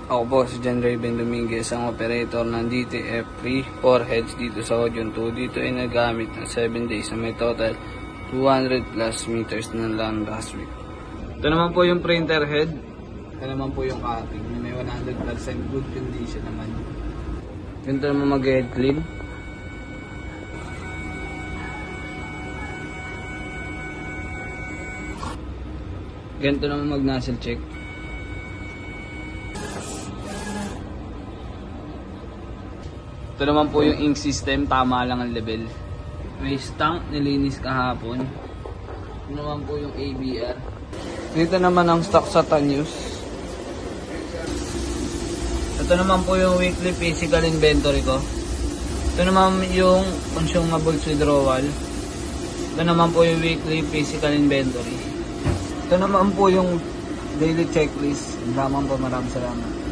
Ako po si John Raven Dominguez, ang operator ng DTF3 4 heads dito sa Audion 2. Dito ay nagamit ng 7 days na may total 200 plus meters na lang last week. Ito naman po yung printer head. Ito naman po yung cutting na may 100% good condition naman. Ganito naman mag-head clean. Ganito naman mag-nozzle check. Ito naman po yung ink system, tama lang ang level. May tank, nilinis kahapon. Ito naman po yung ABR. Dito naman ang stock sa Tanyus. Ito naman po yung weekly physical inventory ko. Ito naman yung consumables withdrawal. Ito naman po yung weekly physical inventory. Ito naman po yung daily checklist. Maraming salamat.